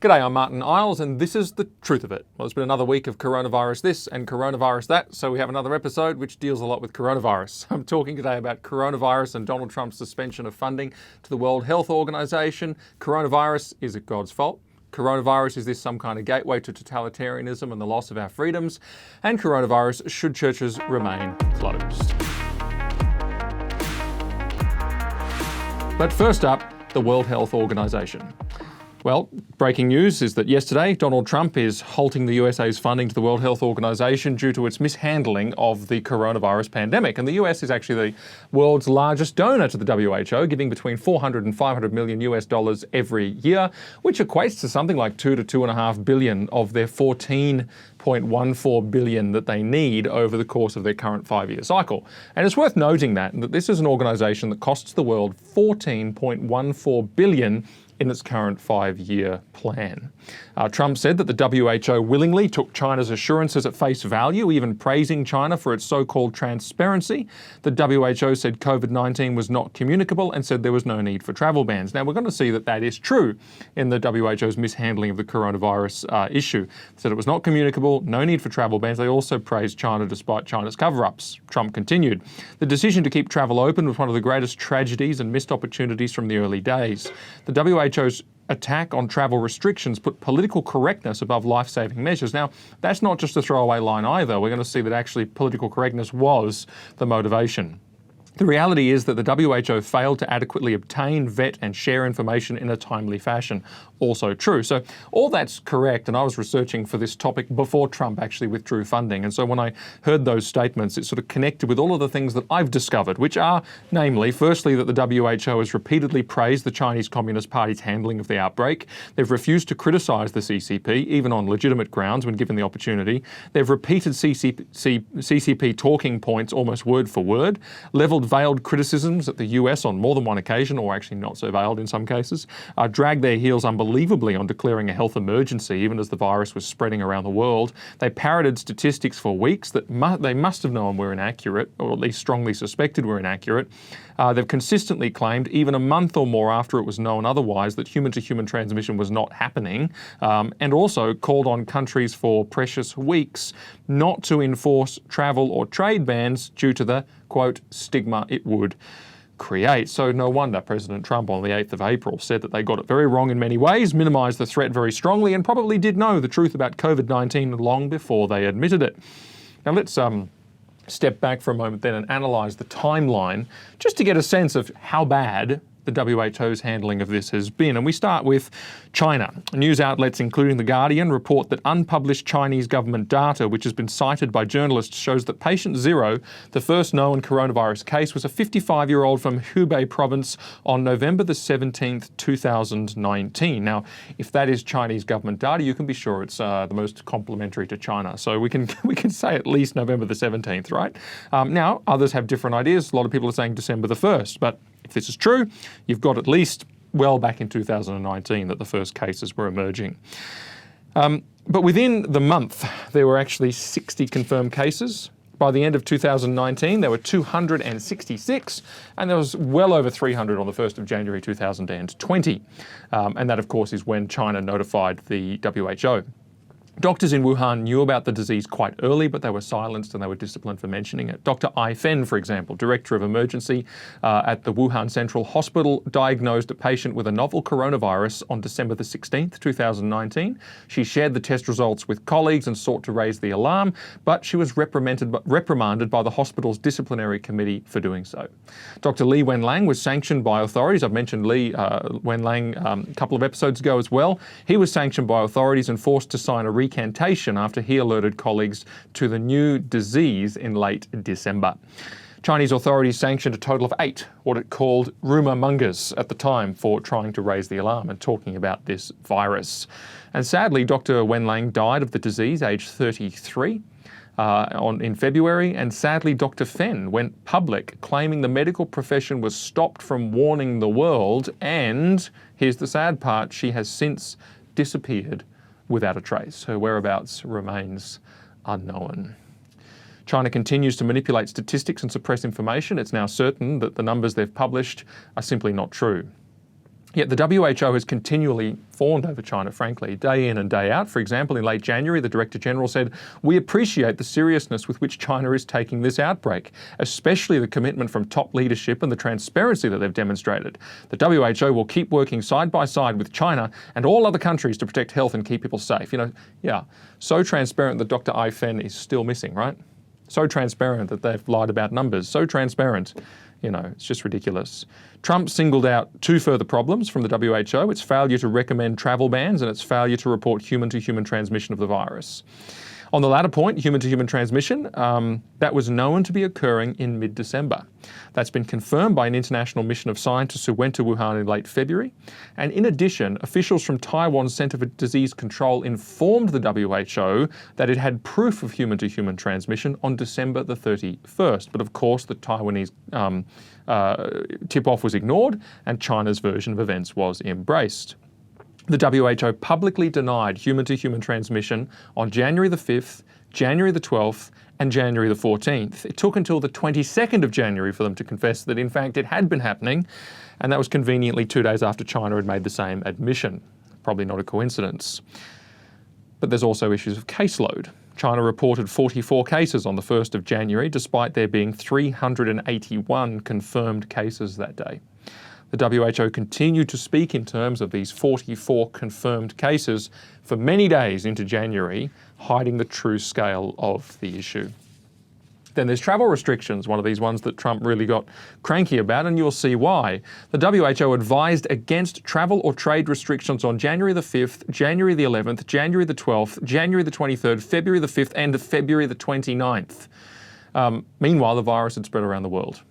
G'day, I'm Martyn Iles, and this is the truth of it. Well, it's been another week of coronavirus this and coronavirus that, so we have another episode which deals a lot with coronavirus. I'm talking today about coronavirus and Donald Trump's suspension of funding to the World Health Organization. Coronavirus, is it God's fault? Coronavirus, is this some kind of gateway to totalitarianism and the loss of our freedoms? And coronavirus, should churches remain closed? But first up, the World Health Organization. Well, breaking news is that yesterday Donald Trump is halting the USA's funding to the World Health Organization due to its mishandling of the coronavirus pandemic. And the US is actually the world's largest donor to the WHO, giving between 400 and 500 million US dollars every year, which equates to something like 2 to 2.5 billion of their 14.14 billion that they need over the course of their current 5-year cycle. And it's worth noting that this is an organization that costs the world 14.14 billion in its current 5-year plan. Trump said that the WHO willingly took China's assurances at face value, even praising China for its so-called transparency. The WHO said COVID-19 was not communicable and said there was no need for travel bans. Now, we're going to see that that is true in the WHO's mishandling of the coronavirus issue. They said it was not communicable, no need for travel bans. They also praised China despite China's cover-ups. Trump continued. The decision to keep travel open was one of the greatest tragedies and missed opportunities from the early days. The WHO's attack on travel restrictions put political correctness above life-saving measures. Now, that's not just a throwaway line either. We're going to see that actually political correctness was the motivation. The reality is that the WHO failed to adequately obtain, vet and share information in a timely fashion. Also true. So all that's correct, and I was researching for this topic before Trump actually withdrew funding. And so when I heard those statements, it sort of connected with all of the things that I've discovered, which are, namely, firstly, that the WHO has repeatedly praised the Chinese Communist Party's handling of the outbreak. They've refused to criticise the CCP, even on legitimate grounds when given the opportunity. They've repeated CCP talking points almost word for word, levelled veiled criticisms at the US on more than one occasion, or actually not so veiled in some cases, dragged their heels unbelievably on declaring a health emergency even as the virus was spreading around the world. They parroted statistics for weeks that they must have known were inaccurate, or at least strongly suspected were inaccurate. They've consistently claimed, even a month or more after it was known otherwise, that human-to-human transmission was not happening, and also called on countries for precious weeks not to enforce travel or trade bans due to the, quote, stigma it would create. So no wonder President Trump on the 8th of April said that they got it very wrong in many ways, minimised the threat very strongly, and probably did know the truth about COVID-19 long before they admitted it. Now let's step back for a moment then and analyse the timeline just to get a sense of how bad the WHO's handling of this has been. And we start with China. News outlets, including The Guardian, report that unpublished Chinese government data, which has been cited by journalists, shows that patient zero, the first known coronavirus case, was a 55-year-old from Hubei province on November the 17th, 2019. Now, if that is Chinese government data, you can be sure it's the most complimentary to China. So we can say at least November the 17th, right? Now, others have different ideas. A lot of people are saying December the 1st, but if this is true, you've got at least well back in 2019 that the first cases were emerging. But within the month, there were actually 60 confirmed cases. By the end of 2019, there were 266, and there was well over 300 on the 1st of January 2020. And that, of course, is when China notified the WHO. Doctors in Wuhan knew about the disease quite early, but they were silenced and they were disciplined for mentioning it. Dr. Ai Fen, for example, director of emergency at the Wuhan Central Hospital, diagnosed a patient with a novel coronavirus on December the 16th, 2019. She shared the test results with colleagues and sought to raise the alarm, but she was reprimanded by the hospital's disciplinary committee for doing so. Dr. Li Wenlang was sanctioned by authorities. I've mentioned Li Wenlang a couple of episodes ago as well. He was sanctioned by authorities and forced to sign a recantation after he alerted colleagues to the new disease in late December. Chinese authorities sanctioned a total of 8, what it called rumour mongers at the time, for trying to raise the alarm and talking about this virus. And sadly, Dr. Wenlang died of the disease, aged 33. In February, and sadly Dr. Fen went public claiming the medical profession was stopped from warning the world, and here's the sad part, she has since disappeared without a trace. Her whereabouts remains unknown. China continues to manipulate statistics and suppress information. It's now certain that the numbers they've published are simply not true. Yet the WHO has continually fawned over China, frankly, day in and day out. For example, in late January, the Director General said, "We appreciate the seriousness with which China is taking this outbreak, especially the commitment from top leadership and the transparency that they've demonstrated. The WHO will keep working side by side with China and all other countries to protect health and keep people safe." So transparent that Dr. Ai Fen is still missing, right? So transparent that they've lied about numbers. So transparent. It's just ridiculous. Trump singled out two further problems from the WHO: its failure to recommend travel bans and its failure to report human-to-human transmission of the virus. On the latter point, human-to-human transmission, that was known to be occurring in mid-December. That's been confirmed by an international mission of scientists who went to Wuhan in late February. And in addition, officials from Taiwan's Center for Disease Control informed the WHO that it had proof of human-to-human transmission on December the 31st. But of course, the Taiwanese tip-off was ignored and China's version of events was embraced. The WHO publicly denied human-to-human transmission on January the 5th, January the 12th, and January the 14th. It took until the 22nd of January for them to confess that in fact it had been happening, and that was conveniently 2 days after China had made the same admission. Probably not a coincidence. But there's also issues of caseload. China reported 44 cases on the 1st of January, despite there being 381 confirmed cases that day. The WHO continued to speak in terms of these 44 confirmed cases for many days into January, hiding the true scale of the issue. Then there's travel restrictions, one of these ones that Trump really got cranky about, and you'll see why. The WHO advised against travel or trade restrictions on January the 5th, January the 11th, January the 12th, January the 23rd, February the 5th, and February the 29th. Meanwhile, the virus had spread around the world.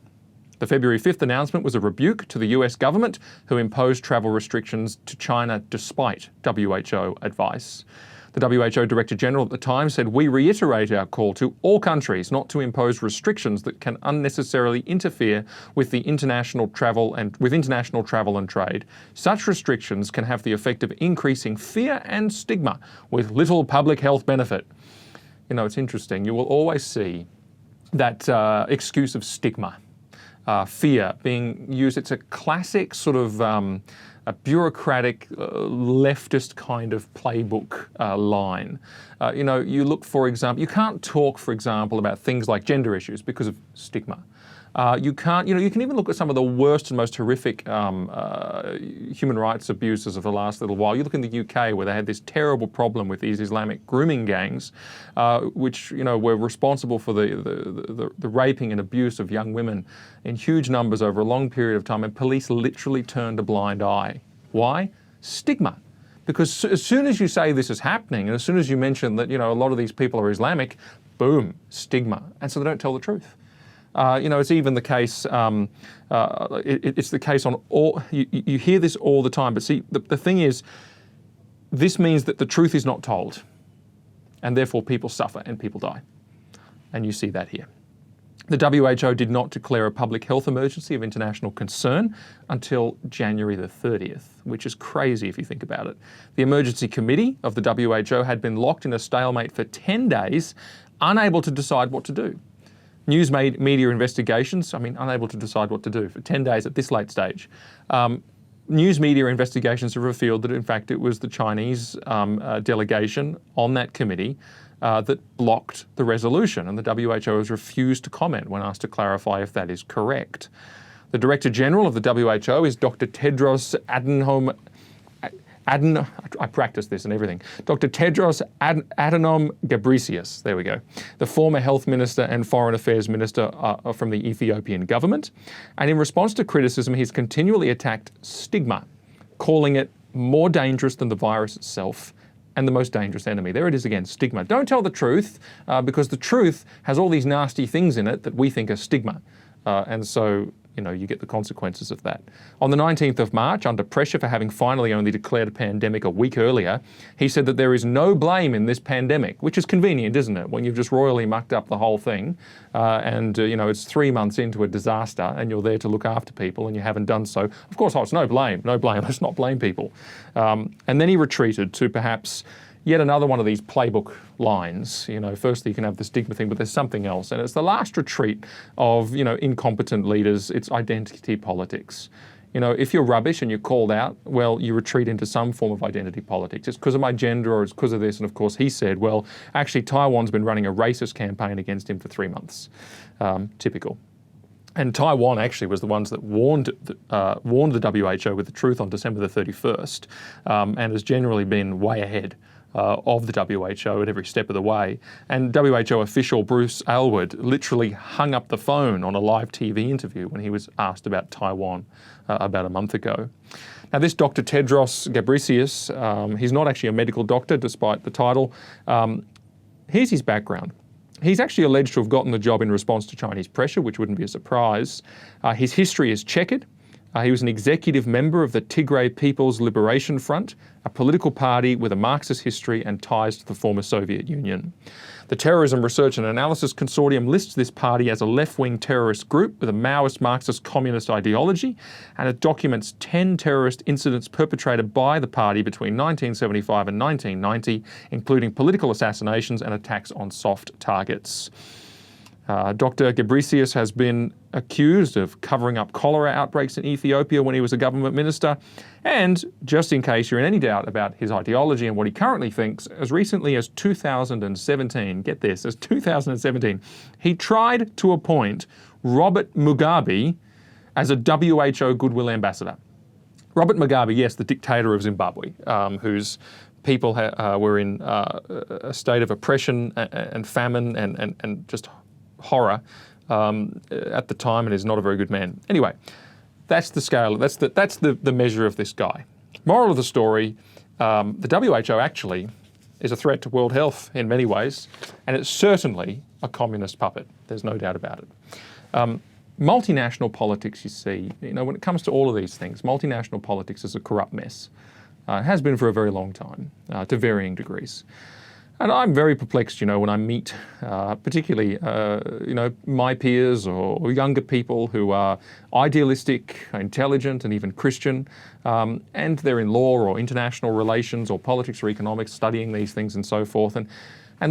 The February 5th announcement was a rebuke to the US government, who imposed travel restrictions to China despite WHO advice. The WHO Director General at the time said, "We reiterate our call to all countries not to impose restrictions that can unnecessarily interfere with international travel and trade. Such restrictions can have the effect of increasing fear and stigma with little public health benefit." It's interesting. You will always see that excuse of stigma. Fear being used. It's a classic sort of a bureaucratic leftist kind of playbook line. You look, for example, you can't talk, for example, about things like gender issues because of stigma. You can't, you can even look at some of the worst and most horrific human rights abuses of the last little while. You look in the UK, where they had this terrible problem with these Islamic grooming gangs, which were responsible for the raping and abuse of young women in huge numbers over a long period of time, and police literally turned a blind eye. Why? Stigma. Because as soon as you say this is happening, and as soon as you mention that a lot of these people are Islamic, boom, stigma, and so they don't tell the truth. It's even the case, it's the case on all, you hear this all the time, but see, the thing is, this means that the truth is not told, and therefore people suffer and people die. And you see that here. The WHO did not declare a public health emergency of international concern until January the 30th, which is crazy if you think about it. The emergency committee of the WHO had been locked in a stalemate for 10 days, unable to decide what to do. News media investigations, unable to decide what to do for 10 days at this late stage. News media investigations have revealed that, in fact, it was the Chinese delegation on that committee that blocked the resolution, and the WHO has refused to comment when asked to clarify if that is correct. The Director General of the WHO is Dr. Tedros I practice this and everything. Dr. Tedros Adhanom Ghebreyesus, there we go, the former health minister and foreign affairs minister from the Ethiopian government. And in response to criticism, he's continually attacked stigma, calling it more dangerous than the virus itself and the most dangerous enemy. There it is again, stigma. Don't tell the truth, because the truth has all these nasty things in it that we think are stigma. And so you get the consequences of that. On the 19th of March, under pressure for having finally only declared a pandemic a week earlier, he said that there is no blame in this pandemic, which is convenient, isn't it? When you've just royally mucked up the whole thing, and it's 3 months into a disaster, and you're there to look after people, and you haven't done so. Of course, it's no blame. Let's not blame people. And then he retreated to perhaps yet another one of these playbook lines. Firstly you can have the stigma thing, but there's something else. And it's the last retreat of, incompetent leaders. It's identity politics. You know, if you're rubbish and you're called out, well, you retreat into some form of identity politics. It's because of my gender or it's because of this. And of course, he said, well, actually, Taiwan's been running a racist campaign against him for 3 months. Typical. And Taiwan actually was the ones that warned the WHO with the truth on December the 31st and has generally been way ahead of the WHO at every step of the way. And WHO official Bruce Aylward literally hung up the phone on a live TV interview when he was asked about Taiwan about a month ago. Now this Dr. Tedros Ghebreyesus, he's not actually a medical doctor despite the title. Here's his background. He's actually alleged to have gotten the job in response to Chinese pressure, which wouldn't be a surprise. His history is checkered. He was an executive member of the Tigray People's Liberation Front, a political party with a Marxist history and ties to the former Soviet Union. The Terrorism Research and Analysis Consortium lists this party as a left-wing terrorist group with a Maoist Marxist communist ideology, and it documents 10 terrorist incidents perpetrated by the party between 1975 and 1990, including political assassinations and attacks on soft targets. Dr. Ghebreyesus has been accused of covering up cholera outbreaks in Ethiopia when he was a government minister. And just in case you're in any doubt about his ideology and what he currently thinks, as recently as 2017, get this, as 2017, he tried to appoint Robert Mugabe as a WHO Goodwill Ambassador. Robert Mugabe, yes, the dictator of Zimbabwe, whose people were in a state of oppression and famine and just horror at the time, and is not a very good man. Anyway, that's the scale. That's the measure of this guy. Moral of the story: the WHO actually is a threat to world health in many ways, and it's certainly a communist puppet. There's no doubt about it. Multinational politics, you see, when it comes to all of these things, multinational politics is a corrupt mess. It has been for a very long time, to varying degrees. And I'm very perplexed, when I meet particularly, my peers or younger people who are idealistic, intelligent, and even Christian, and they're in law or international relations or politics or economics, studying these things and so forth, and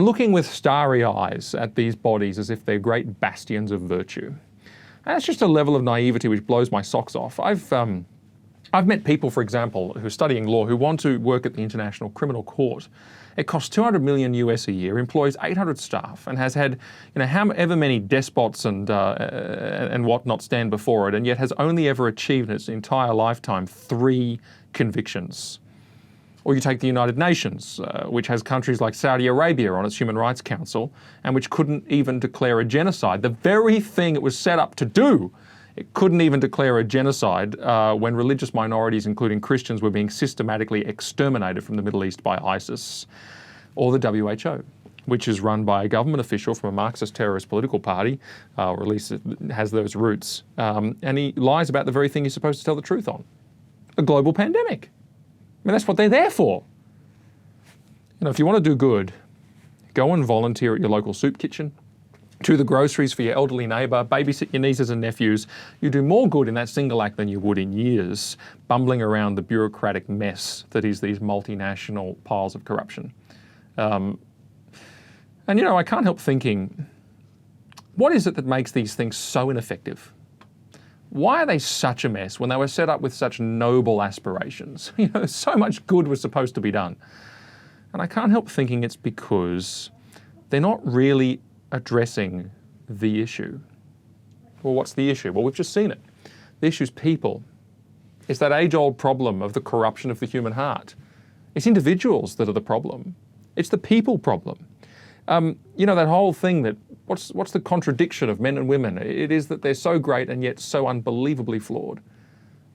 looking with starry eyes at these bodies as if they're great bastions of virtue. And it's just a level of naivety which blows my socks off. I've met people, for example, who are studying law who want to work at the International Criminal Court. It costs $200 million US a year, employs 800 staff, and has had, however many despots and whatnot stand before it, and yet has only ever achieved in its entire lifetime 3 convictions. Or you take the United Nations, which has countries like Saudi Arabia on its Human Rights Council, and which couldn't even declare a genocide. The very thing it was set up to do. It couldn't even declare a genocide when religious minorities, including Christians, were being systematically exterminated from the Middle East by ISIS. Or the WHO, which is run by a government official from a Marxist terrorist political party, or at least it has those roots. And he lies about the very thing he's supposed to tell the truth on. A global pandemic. I mean, that's what they're there for. If you want to do good, go and volunteer at your local soup kitchen, to the groceries for your elderly neighbour, babysit your nieces and nephews. You do more good in that single act than you would in years bumbling around the bureaucratic mess that is these multinational piles of corruption. I can't help thinking, what is it that makes these things so ineffective? Why are they such a mess when they were set up with such noble aspirations? So much good was supposed to be done. And I can't help thinking it's because they're not really addressing the issue. Well, what's the issue? Well, we've just seen it. The issue's people. It's that age-old problem of the corruption of the human heart. It's individuals that are the problem. It's the people problem. That whole thing that, what's the contradiction of men and women? It is that they're so great and yet so unbelievably flawed.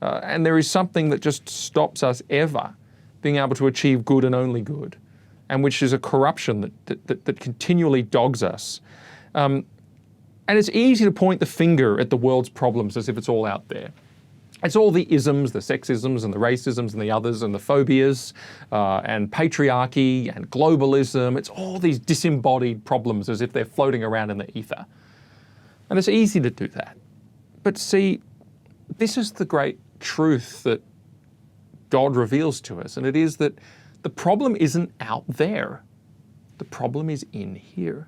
And there is something that just stops us ever being able to achieve good and only good, and which is a corruption that continually dogs us. And it's easy to point the finger at the world's problems as if it's all out there. It's all the isms, the sexisms and the racisms and the others and the phobias and patriarchy and globalism. It's all these disembodied problems as if they're floating around in the ether. And it's easy to do that. But see, this is the great truth that God reveals to us, and it is that the problem isn't out there. The problem is in here.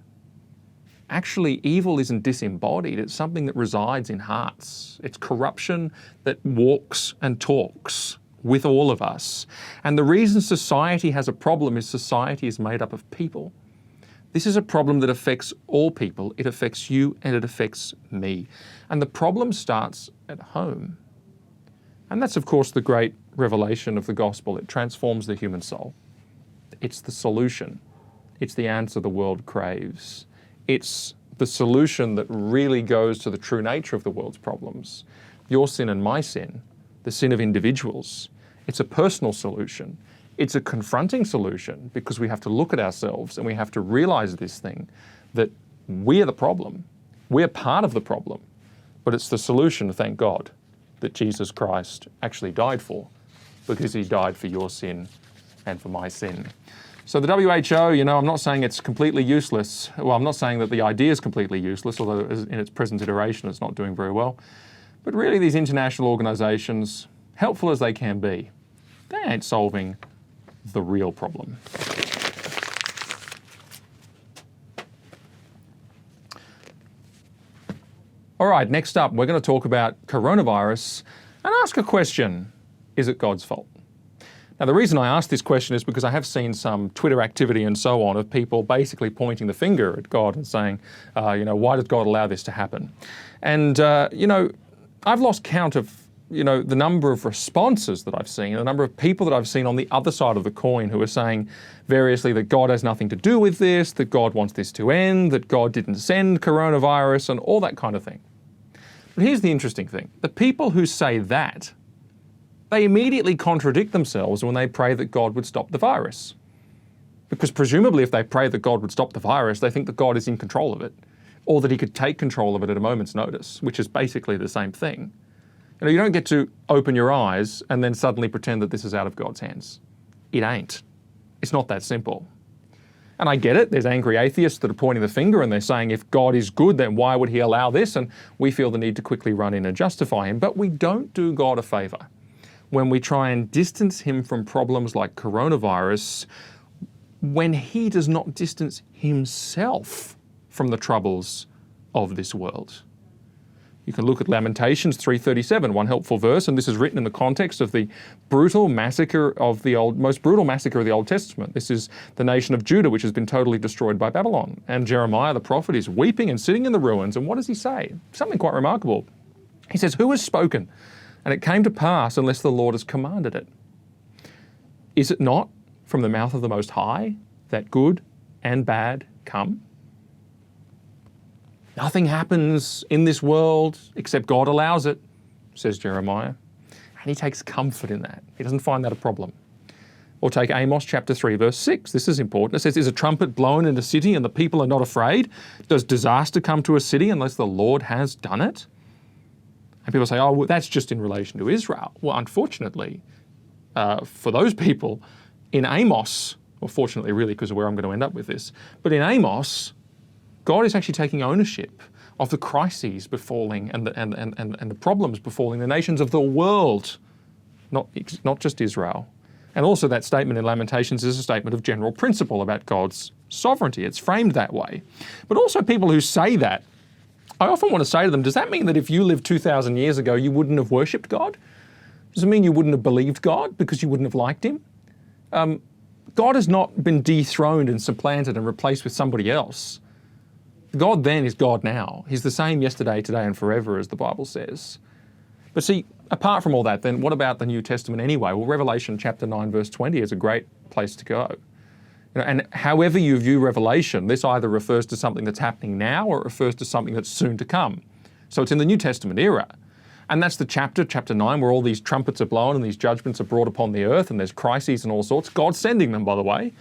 actually evil isn't disembodied, it's something that resides in hearts. It's corruption that walks and talks with all of us. And the reason society has a problem is society is made up of people. This is a problem that affects all people. It affects you and it affects me. And the problem starts at home. And that's, of course, the great revelation of the gospel. It transforms the human soul. It's the solution. It's the answer the world craves. It's the solution that really goes to the true nature of the world's problems. Your sin and my sin, the sin of individuals. It's a personal solution. It's a confronting solution because we have to look at ourselves and we have to realize this thing, that we are the problem. We're part of the problem. But it's the solution, thank God, that Jesus Christ actually died for, because he died for your sin and for my sin. So the WHO, I'm not saying it's completely useless. Well, I'm not saying that the idea is completely useless, although in its present iteration it's not doing very well. But really these international organisations, helpful as they can be, they ain't solving the real problem. All right, next up, we're going to talk about coronavirus and ask a question. Is it God's fault? Now, the reason I ask this question is because I have seen some Twitter activity and so on of people basically pointing the finger at God and saying, why did God allow this to happen? And, I've lost count of, the number of responses that I've seen, the number of people that I've seen on the other side of the coin who are saying variously that God has nothing to do with this, that God wants this to end, that God didn't send coronavirus and all that kind of thing. But here's the interesting thing. The people who say that, they immediately contradict themselves when they pray that God would stop the virus. Because presumably if they pray that God would stop the virus, they think that God is in control of it, or that he could take control of it at a moment's notice, which is basically the same thing. You don't get to open your eyes and then suddenly pretend that this is out of God's hands. It ain't. It's not that simple. And I get it, there's angry atheists that are pointing the finger and they're saying if God is good, then why would he allow this? And we feel the need to quickly run in and justify him. But we don't do God a favour when we try and distance him from problems like coronavirus, when he does not distance himself from the troubles of this world. You can look at Lamentations 3:37, one helpful verse, and this is written in the context of the most brutal massacre of the Old Testament. This is the nation of Judah, which has been totally destroyed by Babylon. And Jeremiah the prophet is weeping and sitting in the ruins. And what does he say? Something quite remarkable. He says, "Who has spoken? And it came to pass unless the Lord has commanded it. Is it not from the mouth of the Most High that good and bad come?" Nothing happens in this world except God allows it, says Jeremiah. And he takes comfort in that. He doesn't find that a problem. Or take Amos chapter 3, verse 6. This is important. It says, "Is a trumpet blown in a city and the people are not afraid? Does disaster come to a city unless the Lord has done it?" And people say, oh, well, that's just in relation to Israel. Well, unfortunately, for those people, in Amos, or fortunately really because of where I'm going to end up with this, but in Amos, God is actually taking ownership of the crises befalling and the problems befalling the nations of the world, not just Israel. And also that statement in Lamentations is a statement of general principle about God's sovereignty. It's framed that way. But also people who say that, I often want to say to them, does that mean that if you lived 2,000 years ago, you wouldn't have worshipped God? Does it mean you wouldn't have believed God because you wouldn't have liked him? God has not been dethroned and supplanted and replaced with somebody else. God then is God now. He's the same yesterday, today, and forever, as the Bible says. But see, apart from all that, then what about the New Testament anyway? Well, Revelation chapter 9, verse 20 is a great place to go. And however you view Revelation, this either refers to something that's happening now or it refers to something that's soon to come. So it's in the New Testament era. And that's the chapter 9, where all these trumpets are blown and these judgments are brought upon the earth and there's crises and all sorts. God's sending them, by the way.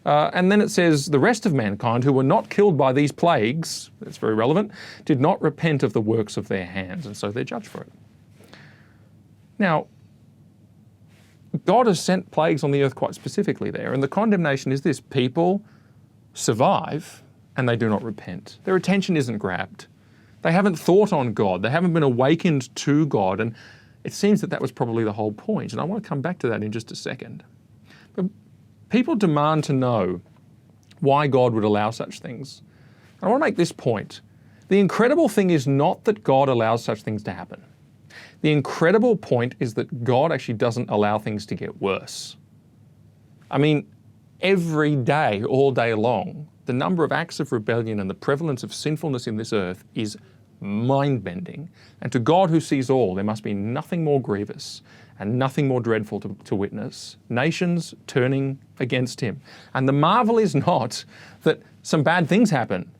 And then it says, the rest of mankind who were not killed by these plagues, that's very relevant, did not repent of the works of their hands, and so they're judged for it. Now, God has sent plagues on the earth quite specifically there, and the condemnation is this: people survive and they do not repent. Their attention isn't grabbed. They haven't thought on God. They haven't been awakened to God, and it seems that that was probably the whole point, and I want to come back to that in just a second. But people demand to know why God would allow such things. I want to make this point. The incredible thing is not that God allows such things to happen. The incredible point is that God actually doesn't allow things to get worse. I mean, every day, all day long, the number of acts of rebellion and the prevalence of sinfulness in this earth is mind-bending. And to God who sees all, there must be nothing more grievous and nothing more dreadful to witness. Nations turning against him. And the marvel is not that some bad things happen.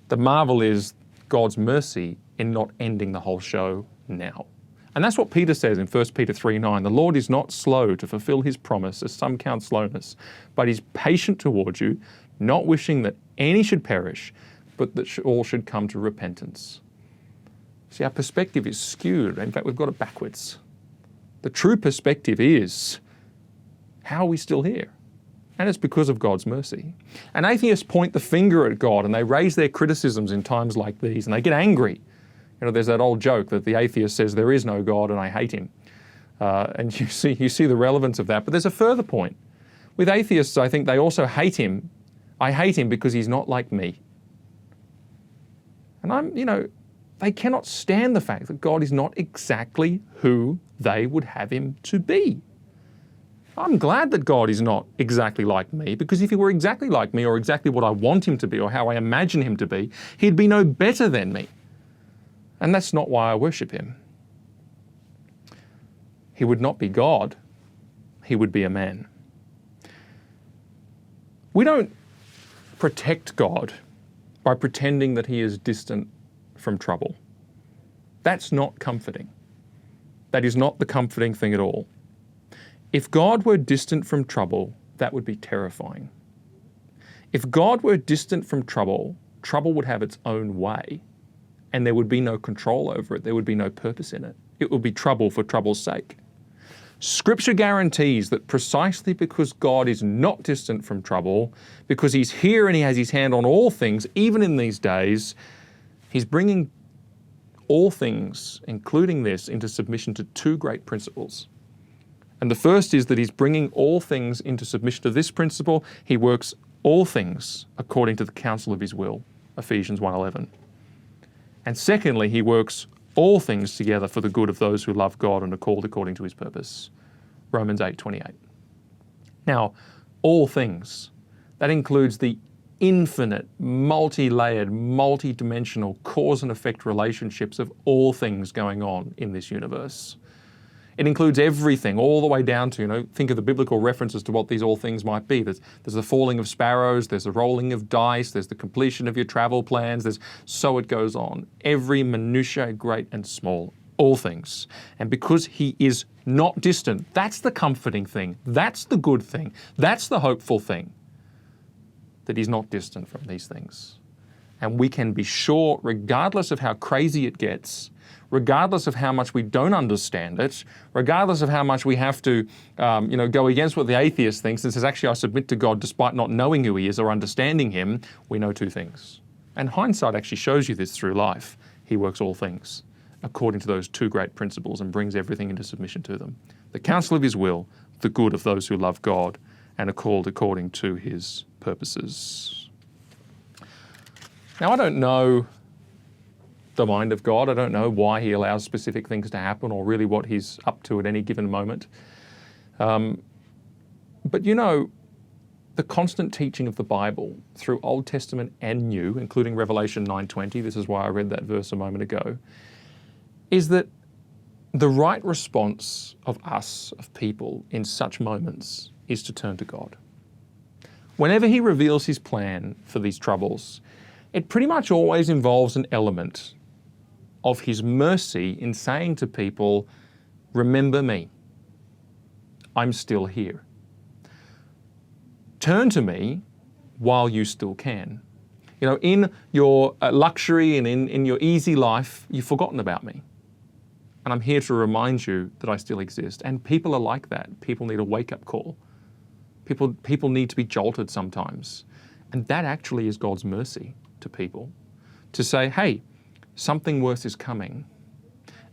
The marvel is God's mercy in not ending the whole show now. And that's what Peter says in 1 Peter 3:9. The Lord is not slow to fulfill his promise, as some count slowness, but he's patient towards you, not wishing that any should perish, but that all should come to repentance. See, our perspective is skewed. In fact, we've got it backwards. The true perspective is, how are we still here? And it's because of God's mercy. And atheists point the finger at God and they raise their criticisms in times like these and they get angry. You know, there's that old joke that the atheist says there is no God and I hate him. And you see the relevance of that. But there's a further point. With atheists, I think they also hate him. I hate him because he's not like me. And they cannot stand the fact that God is not exactly who they would have him to be. I'm glad that God is not exactly like me, because if he were exactly like me or exactly what I want him to be or how I imagine him to be, he'd be no better than me. And that's not why I worship him. He would not be God, he would be a man. We don't protect God by pretending that he is distant from trouble. That's not comforting. That is not the comforting thing at all. If God were distant from trouble, that would be terrifying. If God were distant from trouble, trouble would have its own way, and there would be no control over it. There would be no purpose in it. It would be trouble for trouble's sake. Scripture guarantees that precisely because God is not distant from trouble, because he's here and he has his hand on all things, even in these days, he's bringing all things, including this, into submission to two great principles. And the first is that he's bringing all things into submission to this principle. He works all things according to the counsel of his will, Ephesians 1:11. And secondly, he works all things together for the good of those who love God and are called according to his purpose, Romans 8:28. Now, all things, that includes the infinite, multi-layered, multi-dimensional cause and effect relationships of all things going on in this universe. It includes everything, all the way down to, think of the biblical references to what these all things might be. There's the falling of sparrows, there's the rolling of dice, there's the completion of your travel plans, so it goes on. Every minutiae, great and small, all things. And because he is not distant, that's the comforting thing, that's the good thing, that's the hopeful thing, that he's not distant from these things. And we can be sure, regardless of how crazy it gets, regardless of how much we don't understand it, regardless of how much we have to go against what the atheist thinks and says, actually, I submit to God despite not knowing who he is or understanding him, we know two things. And hindsight actually shows you this through life. He works all things according to those two great principles and brings everything into submission to them. The counsel of his will, the good of those who love God and are called according to his purposes. Now, I don't know the mind of God. I don't know why he allows specific things to happen or really what he's up to at any given moment. But the constant teaching of the Bible through Old Testament and New, including Revelation 9:20, this is why I read that verse a moment ago, is that the right response of us, of people, in such moments is to turn to God. Whenever he reveals his plan for these troubles, it pretty much always involves an element of his mercy in saying to people, remember me, I'm still here. Turn to me while you still can. In your luxury and in your easy life, you've forgotten about me. And I'm here to remind you that I still exist. And people are like that. People need a wake-up call. People need to be jolted sometimes. And that actually is God's mercy to people. To say, hey, something worse is coming,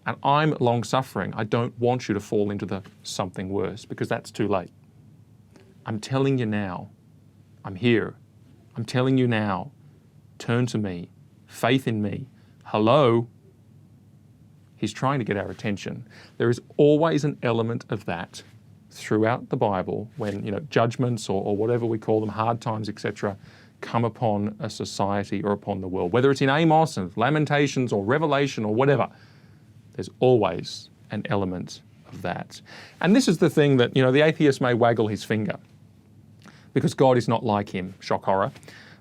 and I'm long-suffering. I don't want you to fall into the something worse, because that's too late. I'm telling you now, I'm here. I'm telling you now, turn to me, faith in me. Hello? He's trying to get our attention. There is always an element of that throughout the Bible when, judgments or whatever we call them, hard times, etc., come upon a society or upon the world. Whether it's in Amos and Lamentations or Revelation or whatever, there's always an element of that. And this is the thing that, the atheist may waggle his finger because God is not like him, shock horror,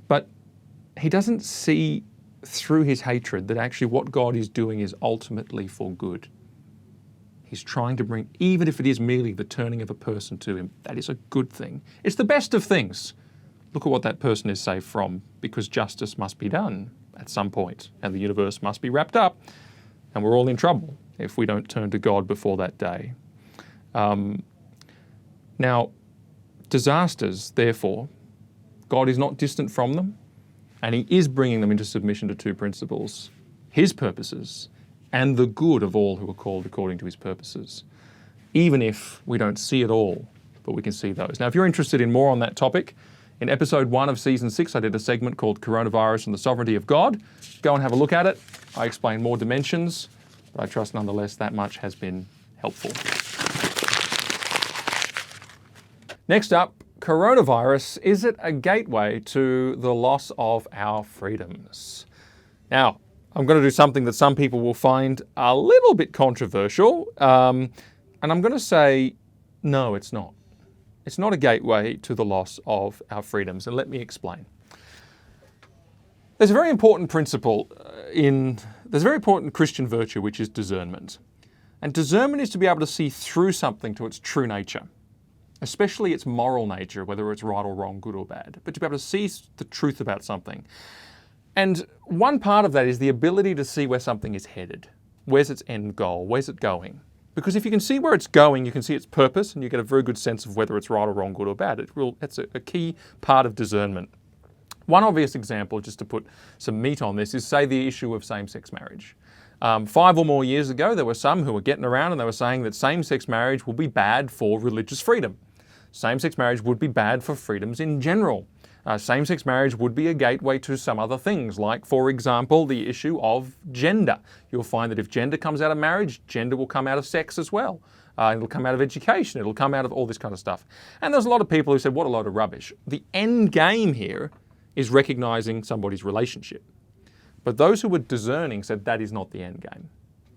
but he doesn't see through his hatred that actually what God is doing is ultimately for good. He's trying to bring, even if it is merely the turning of a person to him, that is a good thing. It's the best of things. Look at what that person is saved from, because justice must be done at some point, and the universe must be wrapped up, and we're all in trouble if we don't turn to God before that day. Now, disasters, therefore, God is not distant from them, and he is bringing them into submission to two principles: his purposes and the good of all who are called according to his purposes, even if we don't see it all, but we can see those. Now, if you're interested in more on that topic, in episode 1 of season 6, I did a segment called Coronavirus and the Sovereignty of God. Go and have a look at it. I explain more dimensions, but I trust nonetheless that much has been helpful. Next up, coronavirus. Is it a gateway to the loss of our freedoms? Now, I'm going to do something that some people will find a little bit controversial, and I'm going to say, no, it's not. It's not a gateway to the loss of our freedoms, and let me explain. There's a very important principle there's a very important Christian virtue, which is discernment. And discernment is to be able to see through something to its true nature, especially its moral nature, whether it's right or wrong, good or bad, but to be able to see the truth about something. And one part of that is the ability to see where something is headed. Where's its end goal? Where's it going? Because if you can see where it's going, you can see its purpose, and you get a very good sense of whether it's right or wrong, good or bad. That's a key part of discernment. One obvious example, just to put some meat on this, is, say, the issue of same-sex marriage. 5 or more years ago, there were some who were getting around and they were saying that same-sex marriage would be bad for religious freedom. Same-sex marriage would be bad for freedoms in general. Same-sex marriage would be a gateway to some other things, like, for example, the issue of gender. You'll find that if gender comes out of marriage, gender will come out of sex as well. It'll come out of education. It'll come out of all this kind of stuff. And there's a lot of people who said, what a load of rubbish. The end game here is recognizing somebody's relationship. But those who were discerning said that is not the end game.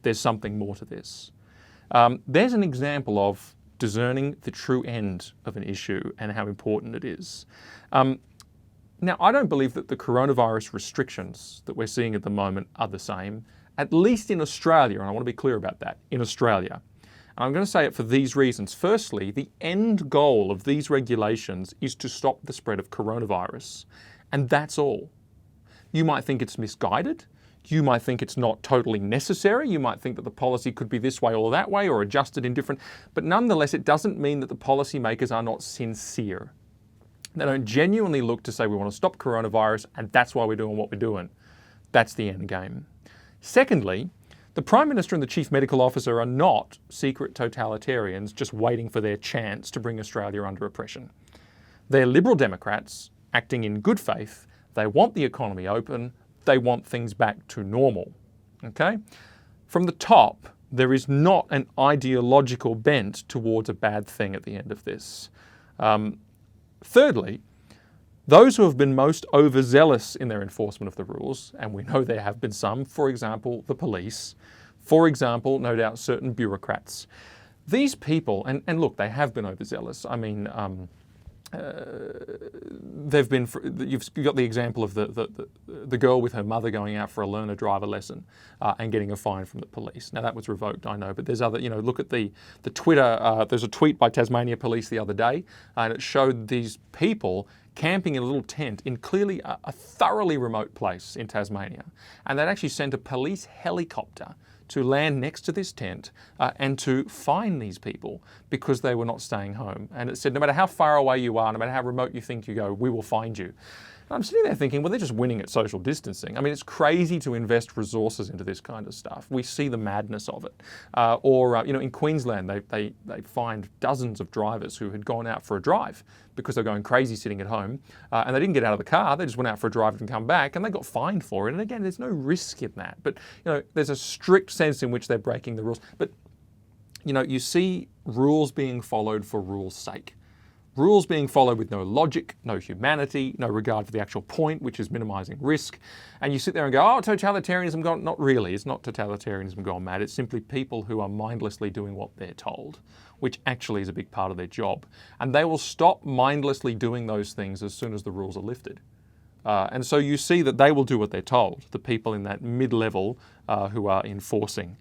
There's something more to this. There's an example of discerning the true end of an issue and how important it is. Now, I don't believe that the coronavirus restrictions that we're seeing at the moment are the same, at least in Australia, and I want to be clear about that, in Australia. And I'm going to say it for these reasons. Firstly, the end goal of these regulations is to stop the spread of coronavirus, and that's all. You might think it's misguided. You might think it's not totally necessary. You might think that the policy could be this way or that way or adjusted in different, but nonetheless, it doesn't mean that the policymakers are not sincere. They don't genuinely look to say we want to stop coronavirus and that's why we're doing what we're doing. That's the end game. Secondly, the Prime Minister and the Chief Medical Officer are not secret totalitarians just waiting for their chance to bring Australia under oppression. They're Liberal Democrats acting in good faith. They want the economy open. They want things back to normal. Okay? From the top, there is not an ideological bent towards a bad thing at the end of this. Thirdly, those who have been most overzealous in their enforcement of the rules, and we know there have been some, for example, the police, for example, no doubt certain bureaucrats. These people, and look, they have been overzealous. I mean, they've been. You've got the example of the girl with her mother going out for a learner driver lesson and getting a fine from the police. Now that was revoked, I know, but there's other. Look at the Twitter. There's a tweet by Tasmania Police the other day, and it showed these people camping in a little tent in clearly a thoroughly remote place in Tasmania, and they'd actually sent a police helicopter to land next to this tent and to fine these people because they were not staying home. And it said, no matter how far away you are, no matter how remote you think you go, we will find you. And I'm sitting there thinking, well, they're just winning at social distancing. I mean, it's crazy to invest resources into this kind of stuff. We see the madness of it. In Queensland, they fined dozens of drivers who had gone out for a drive because they're going crazy sitting at home, and they didn't get out of the car. They just went out for a drive and come back, and they got fined for it. And again, there's no risk in that. But there's a strict sense in which they're breaking the rules. But you see rules being followed for rules' sake. Rules being followed with no logic, no humanity, no regard for the actual point, which is minimising risk. And you sit there and go, oh, totalitarianism gone. Not really. It's not totalitarianism gone mad. It's simply people who are mindlessly doing what they're told, which actually is a big part of their job. And they will stop mindlessly doing those things as soon as the rules are lifted. And so you see that they will do what they're told, the people in that mid-level who are enforcing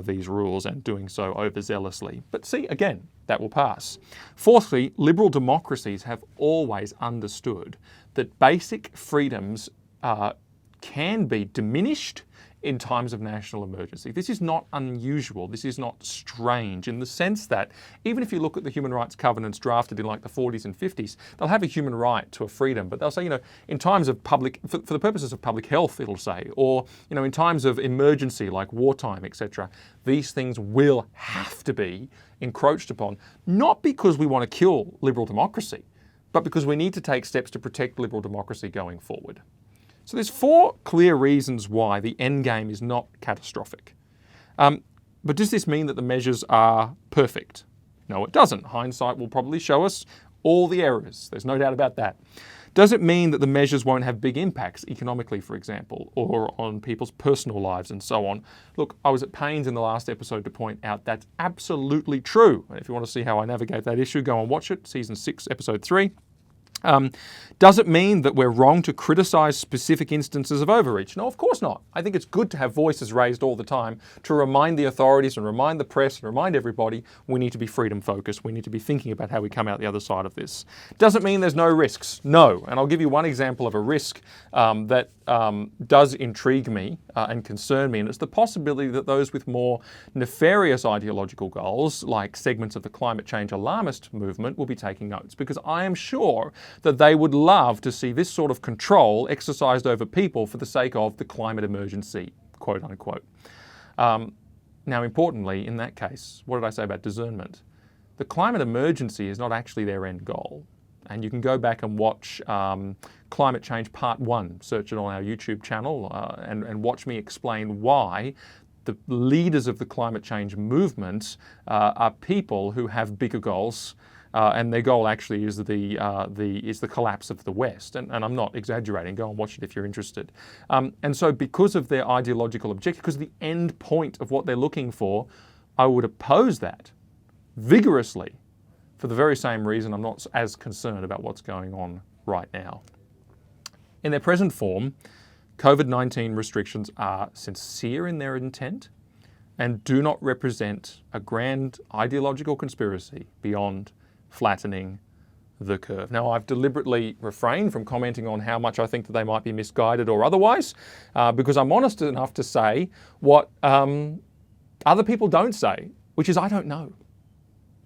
these rules and doing so overzealously. But see, again, that will pass. Fourthly, liberal democracies have always understood that basic freedoms can be diminished in times of national emergency. This is not unusual. This is not strange in the sense that even if you look at the human rights covenants drafted in like the 40s and 50s, they'll have a human right to a freedom, but they'll say, in times of public, for the purposes of public health, it'll say, or, in times of emergency like wartime, etc., these things will have to be encroached upon, not because we want to kill liberal democracy, but because we need to take steps to protect liberal democracy going forward. So there's 4 clear reasons why the end game is not catastrophic. But does this mean that the measures are perfect? No, it doesn't. Hindsight will probably show us all the errors. There's no doubt about that. Does it mean that the measures won't have big impacts economically, for example, or on people's personal lives and so on? Look, I was at pains in the last episode to point out that's absolutely true. And if you want to see how I navigate that issue, go and watch it, season 6, episode 3. Does it mean that we're wrong to criticise specific instances of overreach? No, of course not. I think it's good to have voices raised all the time to remind the authorities and remind the press and remind everybody we need to be freedom focused. We need to be thinking about how we come out the other side of this. Does it mean there's no risks? No. And I'll give you one example of a risk that does intrigue me and concern me, and it's the possibility that those with more nefarious ideological goals, like segments of the climate change alarmist movement, will be taking notes, because I am sure that they would love to see this sort of control exercised over people for the sake of the climate emergency, quote unquote. Now, importantly, in that case, what did I say about discernment? The climate emergency is not actually their end goal. And you can go back and watch Climate Change Part 1, search it on our YouTube channel, and watch me explain why the leaders of the climate change movement are people who have bigger goals, and their goal actually is the collapse of the West. And I'm not exaggerating. Go and watch it if you're interested. And so because of their ideological objective, because of the end point of what they're looking for, I would oppose that vigorously. For the very same reason, I'm not as concerned about what's going on right now. In their present form, COVID-19 restrictions are sincere in their intent and do not represent a grand ideological conspiracy beyond flattening the curve. Now, I've deliberately refrained from commenting on how much I think that they might be misguided or otherwise, because I'm honest enough to say what other people don't say, which is I don't know.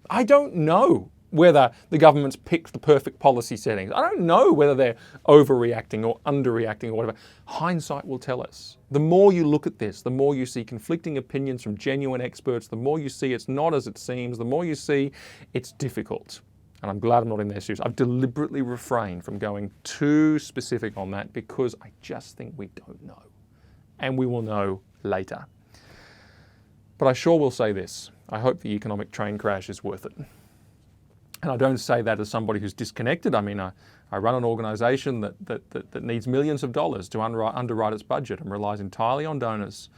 I don't know whether the government's picked the perfect policy settings. I don't know whether they're overreacting or underreacting or whatever. Hindsight will tell us. The more you look at this, the more you see conflicting opinions from genuine experts, the more you see it's not as it seems, the more you see it's difficult. And I'm glad I'm not in their shoes. I've deliberately refrained from going too specific on that because I just think we don't know. And we will know later. But I sure will say this. I hope the economic train crash is worth it. And I don't say that as somebody who's disconnected. I mean, I run an organisation that needs millions of dollars to underwrite its budget and relies entirely on donors.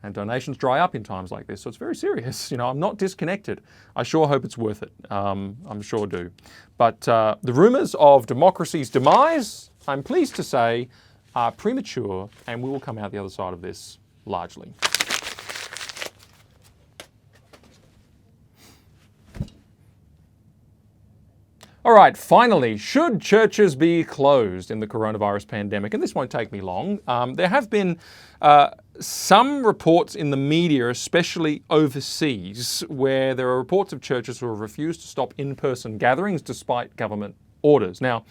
And donations dry up in times like this, so it's very serious. I'm not disconnected. I sure hope it's worth it. I'm sure do. But the rumours of democracy's demise, I'm pleased to say, are premature, and we will come out the other side of this largely. All right, finally, should churches be closed in the coronavirus pandemic? And this won't take me long. There have been some reports in the media, especially overseas, where there are reports of churches who have refused to stop in-person gatherings despite government orders. Now,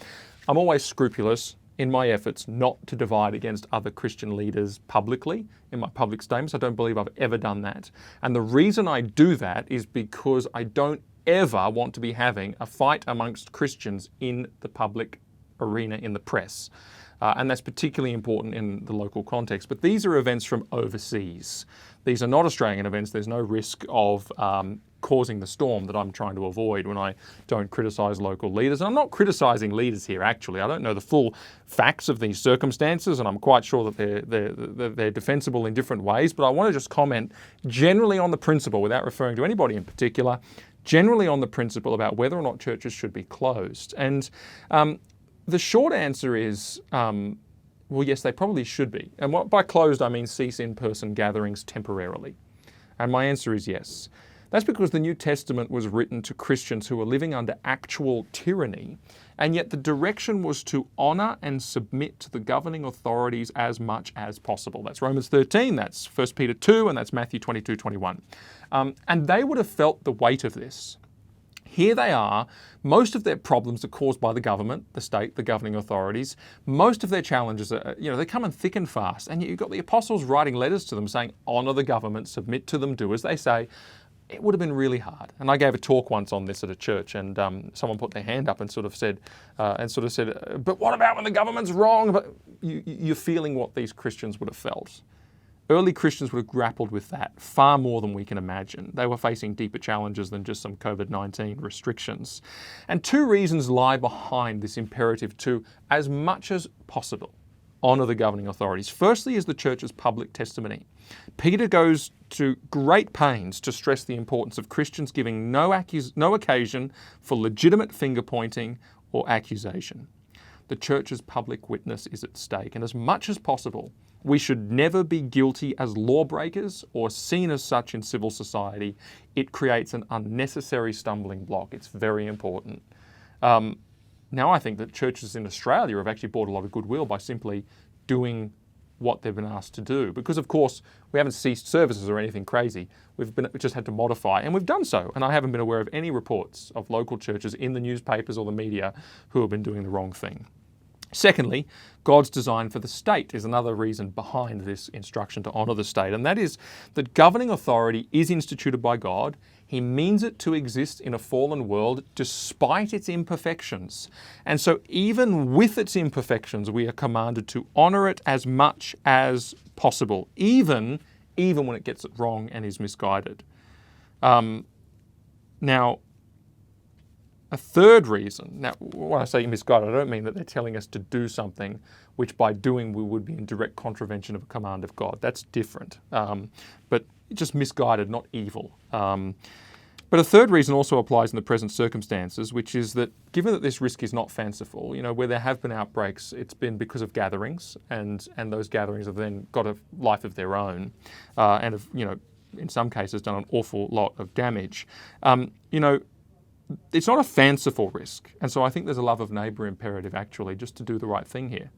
I'm always scrupulous in my efforts not to divide against other Christian leaders publicly in my public statements. I don't believe I've ever done that. And the reason I do that is because I don't ever want to be having a fight amongst Christians in the public arena, in the press. And that's particularly important in the local context. But these are events from overseas. These are not Australian events. There's no risk of causing the storm that I'm trying to avoid when I don't criticise local leaders. And I'm not criticising leaders here, actually. I don't know the full facts of these circumstances, and I'm quite sure that they're defensible in different ways. But I want to just comment generally on the principle, without referring to anybody in particular, generally on the principle about whether or not churches should be closed. And the short answer is, well, yes, they probably should be. And by closed, I mean cease in-person gatherings temporarily. And my answer is yes. That's because the New Testament was written to Christians who were living under actual tyranny, and yet the direction was to honour and submit to the governing authorities as much as possible. That's Romans 13, that's 1 Peter 2, and that's Matthew 22:21. And they would have felt the weight of this. Here they are. Most of their problems are caused by the government, the state, the governing authorities. Most of their challenges are, they come in thick and fast. And you've got the apostles writing letters to them saying, honour the government, submit to them, do as they say. It would have been really hard. And I gave a talk once on this at a church, and someone put their hand up and sort of said, but what about when the government's wrong? But you're feeling what these Christians would have felt. Early Christians would have grappled with that far more than we can imagine. They were facing deeper challenges than just some COVID-19 restrictions. And two reasons lie behind this imperative to, as much as possible, honour the governing authorities. Firstly is the church's public testimony. Peter goes to great pains to stress the importance of Christians giving no occasion for legitimate finger-pointing or accusation. The church's public witness is at stake, and as much as possible, we should never be guilty as lawbreakers or seen as such in civil society. It creates an unnecessary stumbling block. It's very important. Now I think that churches in Australia have actually brought a lot of goodwill by simply doing what they've been asked to do. Because of course, we haven't ceased services or anything crazy. We've just had to modify, and we've done so. And I haven't been aware of any reports of local churches in the newspapers or the media who have been doing the wrong thing. Secondly, God's design for the state is another reason behind this instruction to honour the state, and that is that governing authority is instituted by God. He means it to exist in a fallen world despite its imperfections. And so even with its imperfections, we are commanded to honour it as much as possible, even when it gets it wrong and is misguided. Now, a third reason, now when I say misguided, I don't mean that they're telling us to do something which by doing we would be in direct contravention of a command of God. That's different, but just misguided, not evil. But a third reason also applies in the present circumstances, which is that given that this risk is not fanciful, where there have been outbreaks, it's been because of gatherings, and those gatherings have then got a life of their own, and have, in some cases done an awful lot of damage. It's not a fanciful risk. And so I think there's a love of neighbour imperative actually just to do the right thing here.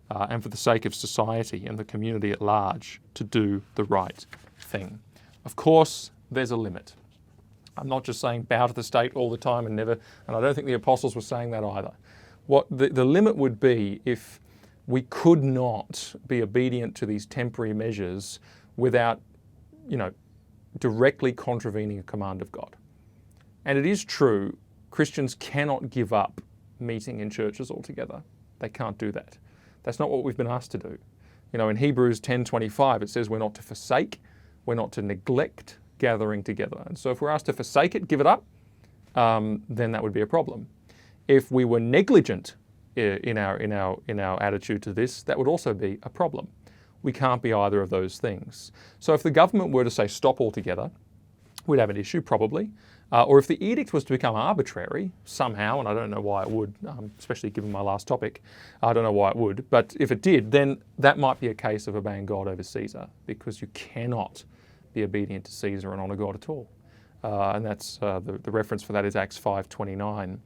And for the sake of society and the community at large, to do the right thing. Of course, there's a limit. I'm not just saying bow to the state all the time and I don't think the apostles were saying that either. What the limit would be if we could not be obedient to these temporary measures without, directly contravening a command of God. And it is true, Christians cannot give up meeting in churches altogether. They can't do that. That's not what we've been asked to do. In Hebrews 10:25, it says we're not to forsake, we're not to neglect gathering together. And so if we're asked to forsake it, give it up, then that would be a problem. If we were negligent in our attitude to this, that would also be a problem. We can't be either of those things. So if the government were to say stop altogether, we'd have an issue probably. Or if the edict was to become arbitrary somehow, and I don't know why it would, especially given my last topic, I don't know why it would, but if it did, then that might be a case of obeying God over Caesar, because you cannot be obedient to Caesar and honour God at all. And that's the reference for that is Acts 5:29.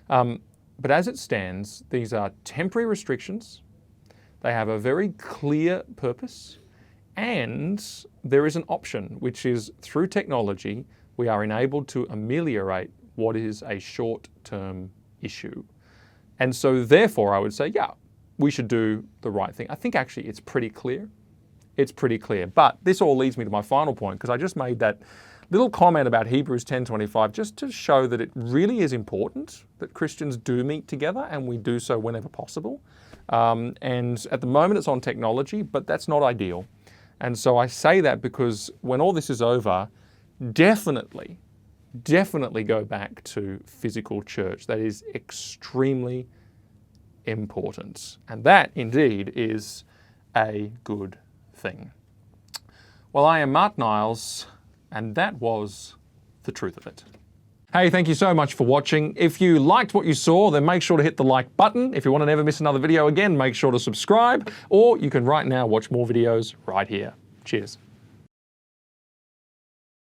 But as it stands, these are temporary restrictions. They have a very clear purpose, and there is an option, which is through technology, we are enabled to ameliorate what is a short-term issue. And so therefore, I would say, yeah, we should do the right thing. I think actually it's pretty clear. It's pretty clear. But this all leads me to my final point, because I just made that Little comment about Hebrews 10:25, just to show that it really is important that Christians do meet together, and we do so whenever possible. And at the moment it's on technology, but that's not ideal. And so I say that because when all this is over, definitely go back to physical church. That is extremely important. And that indeed is a good thing. Well, I am Martyn Iles, and that was the truth of it. Hey, thank you so much for watching. If you liked what you saw, then make sure to hit the like button. If you want to never miss another video again, make sure to subscribe, or you can right now watch more videos right here. Cheers.